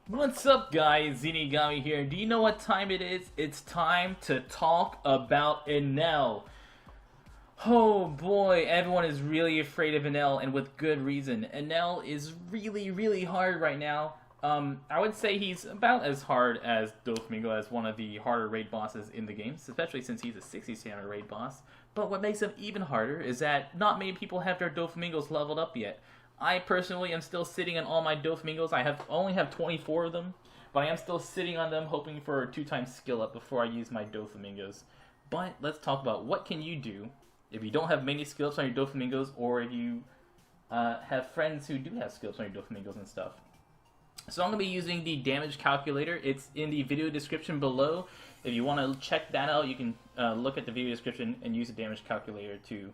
What's up, guys? Zinigami here. Do you know what time it is? It's time to talk about Enel. Oh boy, everyone is really afraid of Enel, and with good reason. Enel is really hard right now. I would say he's about as hard as Doflamingo, as one of the harder raid bosses in the game, especially since he's a 60 stamina raid boss. But what makes him even harder is that not many people have their Doflamingos leveled up yet. I personally am still sitting on all my Doflamingos. I only have 24 of them, but I am still sitting on them, hoping for a 2x skill up before I use my Doflamingos. But let's talk about what can you do if you don't have many skill ups on your Doflamingos, or if you have friends who do have skill ups on your Doflamingos and stuff. So I'm going to be using the damage calculator. It's in the video description below. If you want to check that out, you can look at the video description and use the damage calculator to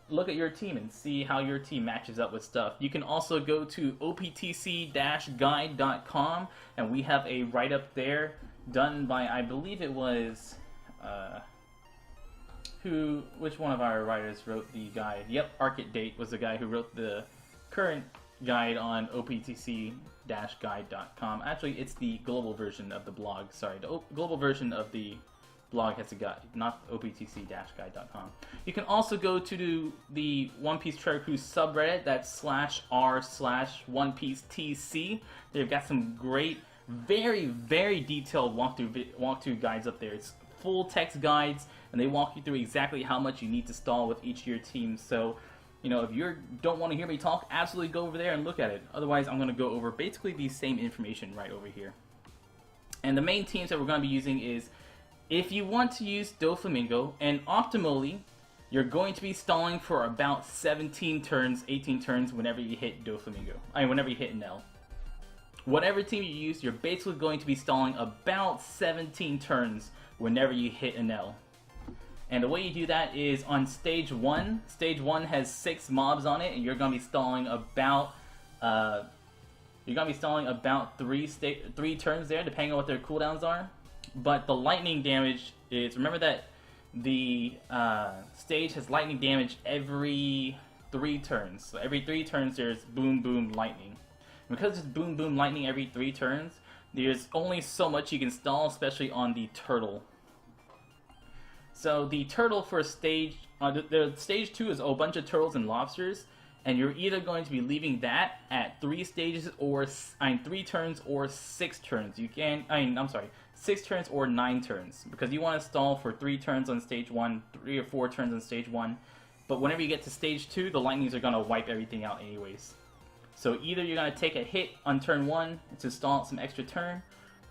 look at your team and see how your team matches up with stuff. You can also go to optc-guide.com, and we have a write-up there done by, I believe it was, which one of our writers wrote the guide? Yep, Arcade was the guy who wrote the current guide on optc-guide.com. Actually, it's the global version of the blog. Sorry, the global version of the blog has a guide, not optc-guide.com. You can also go to the One Piece Treasure Cruise subreddit. That's /r/OnePieceTC. They've got some great, very detailed walkthrough guides up there. It's full text guides, and they walk you through exactly how much you need to stall with each of your teams. So, you know, if you don't want to hear me talk, absolutely go over there and look at it. Otherwise, I'm going to go over basically the same information right over here. And the main teams that we're going to be using is, if you want to use Doflamingo, and optimally, you're going to be stalling for about 17 turns, 18 turns whenever you hit Doflamingo. Whenever you hit Enel. Whatever team you use, you're basically going to be stalling about 17 turns whenever you hit Enel. And the way you do that is on stage 1. Stage 1 has 6 mobs on it, and you're going to be stalling about 3 turns there, depending on what their cooldowns are. But the lightning damage is, remember that the stage has lightning damage every 3 turns. So every 3 turns there's boom lightning. And because it's boom lightning every 3 turns, there's only so much you can stall, especially on the turtle. So the turtle for stage, the stage 2 is a bunch of turtles and lobsters, and you're either going to be leaving that at 3 stages or 3 turns or 6 turns. You can, 6 turns or 9 turns, because you want to stall for 3 turns on stage 1, 3 or 4 turns on stage 1. But whenever you get to stage 2, the lightnings are going to wipe everything out anyways. So either you're going to take a hit on turn 1 to stall out some extra turn,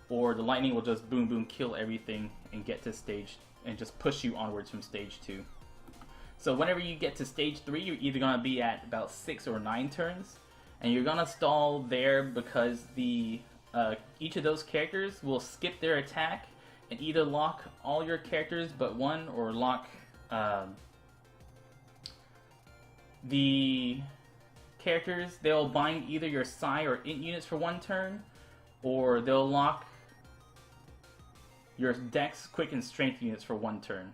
or the lightning will just boom kill everything and get to stage and just push you onwards from stage 2. So whenever you get to stage 3, you're either going to be at about 6 or 9 turns, and you're going to stall there because the each of those characters will skip their attack and either lock all your characters but one, or lock the characters. They'll bind either your psi or int units for 1 turn, or they'll lock your dex, quick, and strength units for 1 turn.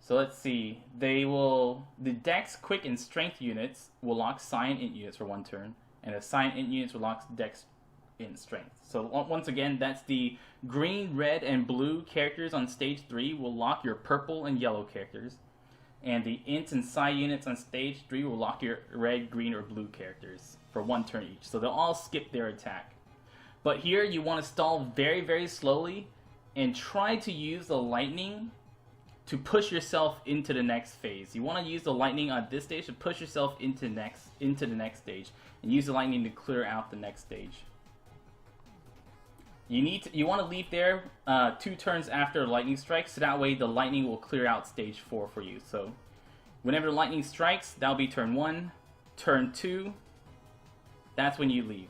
So let's see, the dex, quick, and strength units will lock psi and int units for 1 turn, and the psi and int units will lock dex, int, strength. So once again, that's the green, red, and blue characters on stage 3 will lock your purple and yellow characters, and the int and psi units on stage 3 will lock your red, green, or blue characters for 1 turn each. So they'll all skip their attack. But here you want to stall very slowly and try to use the lightning to push yourself into the next phase. You want to use the lightning on this stage to push yourself into the next stage, and use the lightning to clear out the next stage. You want to leave there 2 turns after lightning strikes, so that way the lightning will clear out stage 4 for you. So whenever lightning strikes, that'll be turn 1, turn 2. That's when you leave.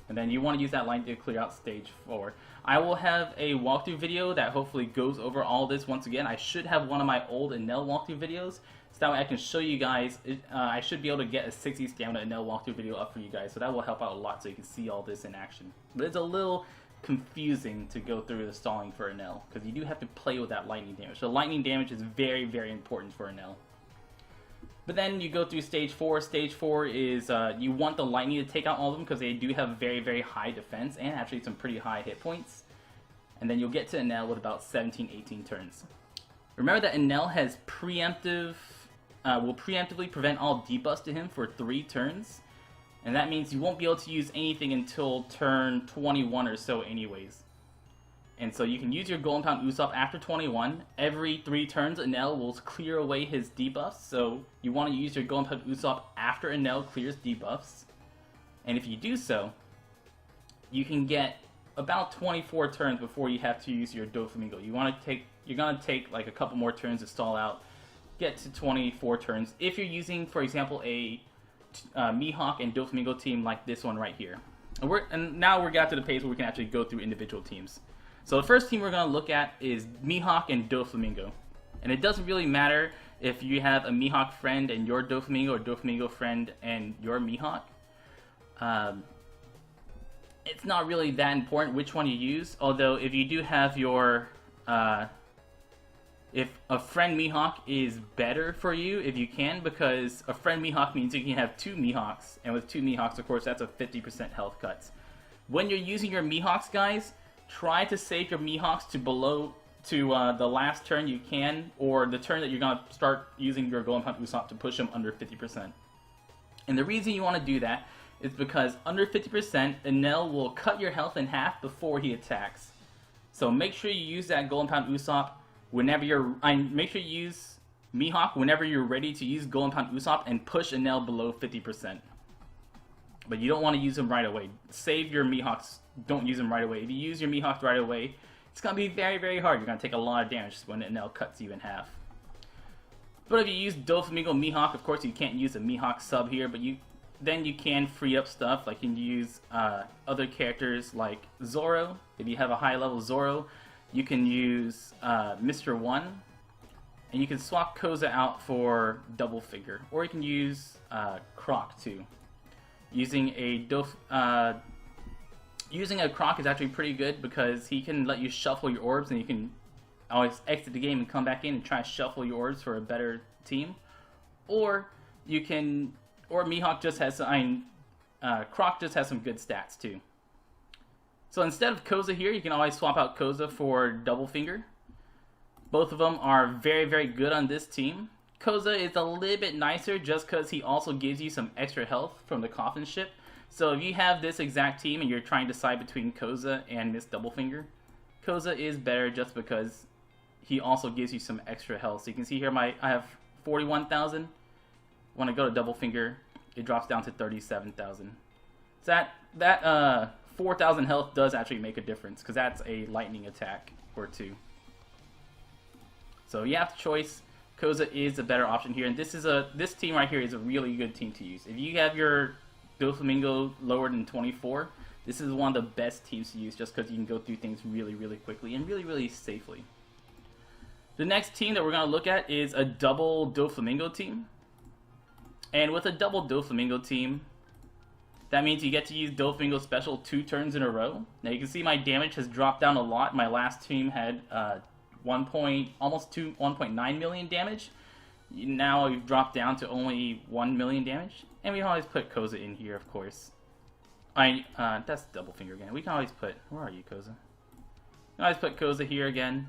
And then you want to use that lightning to clear out stage 4. I will have a walkthrough video that hopefully goes over all this once again. I should have one of my old Enel walkthrough videos, so that way I can show you guys. I should be able to get a 60 stamina Enel walkthrough video up for you guys, so that will help out a lot so you can see all this in action. But it's a little confusing to go through the stalling for Enel, because you do have to play with that lightning damage. So lightning damage is very important for Enel. But then you go through stage 4. Stage 4 is you want the lightning to take out all of them because they do have very, very high defense and actually some pretty high hit points. And then you'll get to Enel with about 17, 18 turns. Remember that Enel has will preemptively prevent all debuffs to him for 3 turns. And that means you won't be able to use anything until turn 21 or so anyways. And so you can use your Golden Pound Usopp after 21. Every 3 turns, Enel will clear away his debuffs. So you want to use your Golden Pound Usopp after Enel clears debuffs. And if you do so, you can get about 24 turns before you have to use your Doflamingo. You're gonna take like a couple more turns to stall out, get to 24 turns. If you're using, for example, a Mihawk and Doflamingo team like this one right here. And now we're got to the page where we can actually go through individual teams. So the first team we're going to look at is Mihawk and Doflamingo. And it doesn't really matter if you have a Mihawk friend and your Doflamingo, or Doflamingo friend and your Mihawk. It's not really that important which one you use, although if you do have your... if a friend Mihawk is better for you, if you can, because a friend Mihawk means you can have 2 Mihawks, and with 2 Mihawks, of course, that's a 50% health cut. When you're using your Mihawks, guys, try to save your Mihawks to the last turn you can, or the turn that you're going to start using your Golden Pound Usopp to push them under 50%. And the reason you want to do that is because under 50%, Enel will cut your health in half before he attacks. So make sure you use that Golden Pound Usopp whenever make sure you use Mihawk whenever you're ready to use Golden Pound Usopp and push Enel below 50%. But you don't want to use them right away. Save your Mihawks. Don't use them right away. If you use your Mihawks right away, it's going to be very, very hard. You're going to take a lot of damage when Enel cuts you in half. But if you use Doflamingo Mihawk, of course you can't use a Mihawk sub here, but then you can free up stuff. Like you can use other characters like Zoro. If you have a high level Zoro, you can use Mr. 1, and you can swap Koza out for Double Figure, or you can use Croc too. Using a Croc is actually pretty good because he can let you shuffle your orbs, and you can always exit the game and come back in and try to shuffle your orbs for a better team. Or Mihawk just has Croc just has some good stats too. So instead of Koza here, you can always swap out Koza for Double Finger. Both of them are very, very good on this team. Koza is a little bit nicer just because he also gives you some extra health from the coffin ship. So if you have this exact team and you're trying to decide between Koza and Miss Double Finger, Koza is better just because he also gives you some extra health. So you can see here I have 41,000. When I go to Double Finger, it drops down to 37,000. So that 4,000 health does actually make a difference because that's a lightning attack or 2. So you have the choice. Koza is a better option here, and this team right here is a really good team to use. If you have your Doflamingo lower than 24, this is one of the best teams to use just because you can go through things really, really quickly and really, really safely. The next team that we're going to look at is a double Doflamingo team. And with a double Doflamingo team, that means you get to use Doflamingo special 2 turns in a row. Now you can see my damage has dropped down a lot. My last team had almost 1.9 million damage. Now we've dropped down to only 1 million damage. And we can always put Koza in here, of course. That's Double Finger again. We can always put... Where are you, Koza? We can always put Koza here again.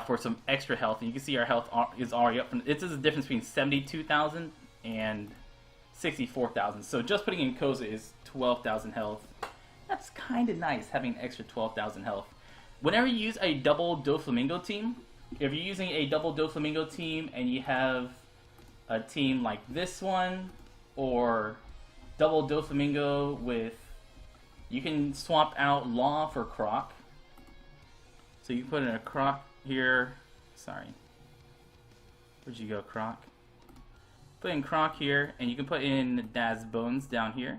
For some extra health. And you can see our health is already up. This is the difference between 72,000 and 64,000. So just putting in Koza is 12,000 health. That's kind of nice, having an extra 12,000 health. Whenever you use a double Doflamingo team, if you're using a double Doflamingo team and you have a team like this one, or double Doflamingo with... You can swap out Law for Croc. So you can put in a Croc here. Sorry. Where'd you go, Croc? Put in Croc here, and you can put in Daz Bones down here.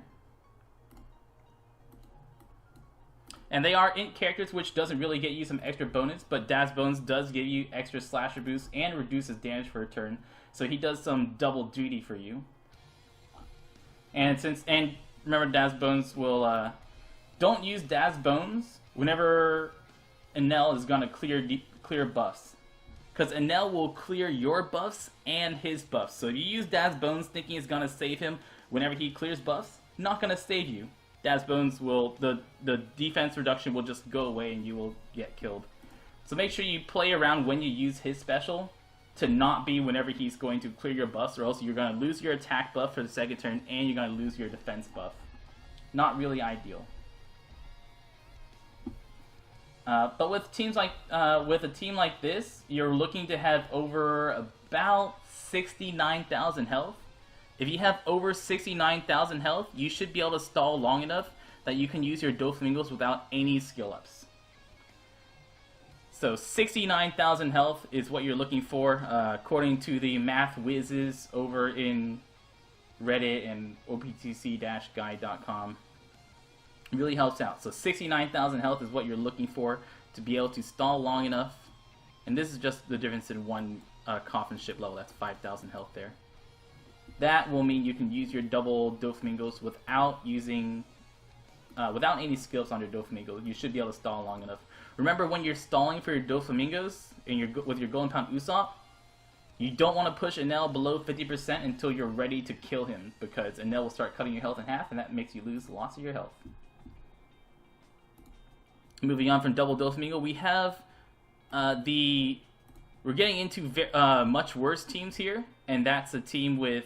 And they are int characters, which doesn't really get you some extra bonus, but Daz Bones does give you extra slasher boost and reduces damage for a turn. So he does some double duty for you. And remember, Daz Bones will don't use Daz Bones whenever Enel is gonna clear buffs, Because Enel will clear your buffs and his buffs. So if you use Daz Bones thinking it's going to save him whenever he clears buffs, not going to save you. Daz Bones will, the defense reduction will just go away and you will get killed. So make sure you play around when you use his special to not be whenever he's going to clear your buffs, or else you're going to lose your attack buff for the second turn and you're going to lose your defense buff. Not really ideal. But with teams like with a team like this, you're looking to have over about 69,000 health. If you have over 69,000 health, you should be able to stall long enough that you can use your Doflamingos without any skill ups. So 69,000 health is what you're looking for, according to the math whizzes over in Reddit and optc-guide.com. It really helps out. So 69,000 health is what you're looking for to be able to stall long enough. And this is just the difference in one coffin ship level. That's 5,000 health there. That will mean you can use your double Doflamingos without using, without any skills on your Doflamingo. You should be able to stall long enough. Remember, when you're stalling for your Doflamingos and with your Golden Pound Usopp, you don't want to push Enel below 50% until you're ready to kill him, because Enel will start cutting your health in half, and that makes you lose lots of your health. Moving on from double Doflamingo, we have we're getting into much worse teams here, and that's a team with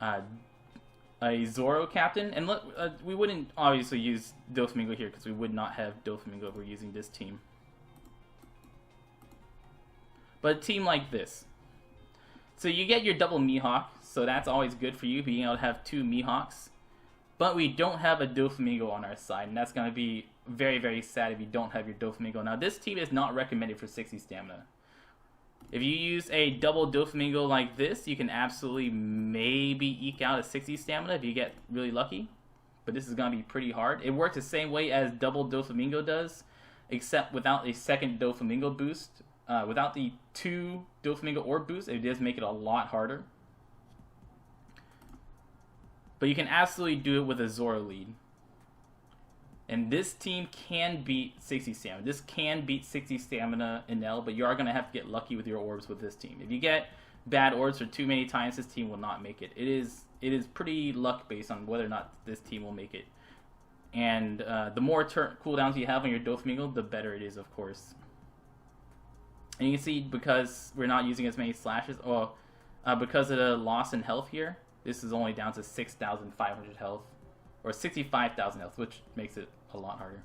a Zoro captain. And look, we wouldn't obviously use Doflamingo here because we would not have Doflamingo if we're using this team. But a team like this. So you get your double Mihawk, so that's always good for you, being able to have two Mihawks. But we don't have a Doflamingo on our side, and that's going to be very, very sad if you don't have your Doflamingo. Now, this team is not recommended for 60 stamina. If you use a double Doflamingo like this, you can absolutely maybe eke out a 60 stamina if you get really lucky. But this is going to be pretty hard. It works the same way as double Doflamingo does, except without a second Doflamingo boost. Without the 2 Doflamingo orb boost, it does make it a lot harder. But you can absolutely do it with a Zoro lead. And this team can beat 60 stamina. This can beat 60 stamina Enel, but you are going to have to get lucky with your orbs with this team. If you get bad orbs for too many times, this team will not make it. It is pretty luck based on whether or not this team will make it. And the more cooldowns you have on your Doflamingo, the better it is, of course. And you can see, because we're not using as many slashes, because of the loss in health here, this is only down to 6,500 health. Or 65,000 health, which makes it a lot harder.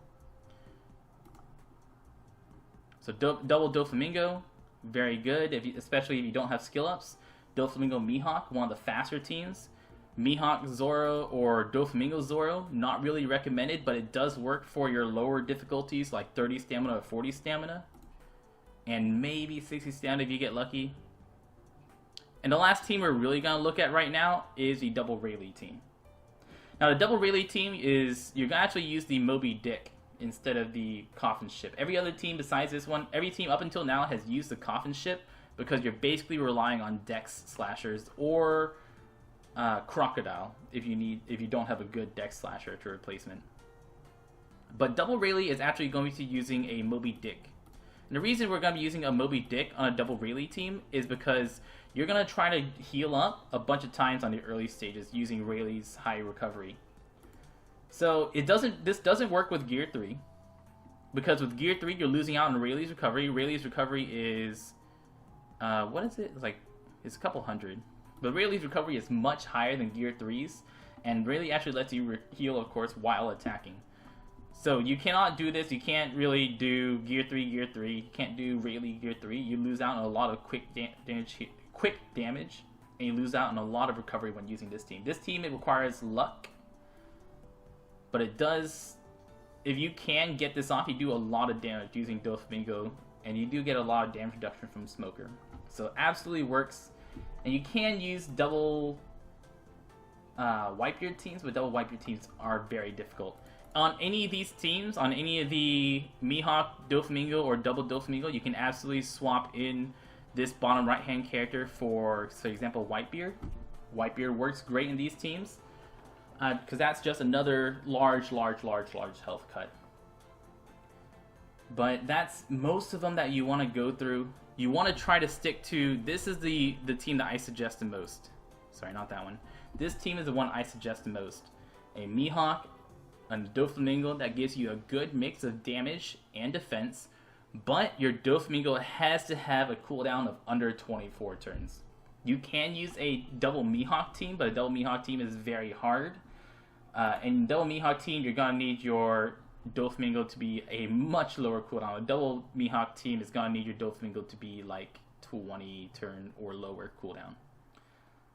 So double Doflamingo, very good, especially if you don't have skill ups. Doflamingo Mihawk, one of the faster teams. Mihawk Zoro or Doflamingo Zoro, not really recommended, but it does work for your lower difficulties like 30 stamina or 40 stamina. And maybe 60 stamina if you get lucky. And the last team we're really going to look at right now is the double Rayleigh team. Now, the double Rayleigh team is, you're going to actually use the Moby Dick instead of the coffin ship. Every other team besides this one, every team up until now has used the coffin ship because you're basically relying on Dex slashers or Crocodile if you don't have a good Dex slasher to replacement. But double Rayleigh is actually going to be using a Moby Dick. And the reason we're going to be using a Moby Dick on a double Rayleigh team is because you're going to try to heal up a bunch of times on the early stages using Rayleigh's high recovery. So this doesn't work with Gear 3. Because with Gear 3, you're losing out on Rayleigh's recovery. Rayleigh's recovery is, what is it? It's a couple hundred. But Rayleigh's recovery is much higher than Gear 3's. And Rayleigh actually lets you heal, of course, while attacking. So you cannot do this. You can't really do Gear 3, Gear 3. You can't do Rayleigh Gear 3. You lose out on a lot of quick damage, and you lose out on a lot of recovery when using this team. This team, it requires luck, but it does, if you can get this off, you do a lot of damage using Doflamingo, and you do get a lot of damage reduction from Smoker. So it absolutely works, and you can use double Whitebeard teams, but double Whitebeard teams are very difficult. On any of these teams, on any of the Mihawk, Doflamingo, or double Doflamingo, you can absolutely swap in this bottom right-hand character for example, Whitebeard. Whitebeard works great in these teams because that's just another large health cut. But that's most of them that you want to go through. you want to try to stick to, this is the team that I suggest the most. Sorry, not that one. This team is the one I suggest the most. A Mihawk, a Doflamingo that gives you a good mix of damage and defense, but your Doflamingo has to have a cooldown of under 24 turns. You can use a double Mihawk team, but a double Mihawk team is very hard. And double Mihawk team, you're going to need your Doflamingo to be a much lower cooldown. A double Mihawk team is going to need your Doflamingo to be like 20 turn or lower cooldown.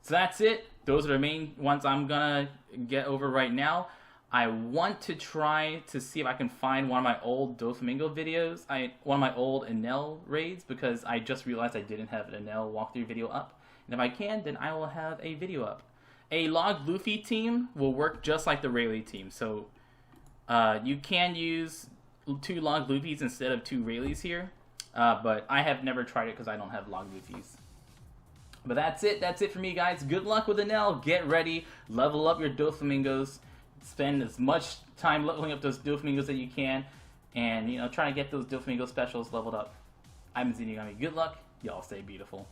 So that's it. Those are the main ones I'm going to get over right now. I want to try to see if I can find one of my old Doflamingo videos, one of my old Enel raids, because I just realized I didn't have an Enel walkthrough video up. And if I can, then I will have a video up. A log Luffy team will work just like the Rayleigh team. So you can use 2 log Luffys instead of 2 Rayleighs here. But I have never tried it because I don't have log Luffys. But that's it. That's it for me, guys. Good luck with Enel. Get ready. Level up your Doflamingos. Spend as much time leveling up those Doflamingos that you can. And, try to get those Doflamingo specials leveled up. I'm Zinigami. Good luck. Y'all stay beautiful.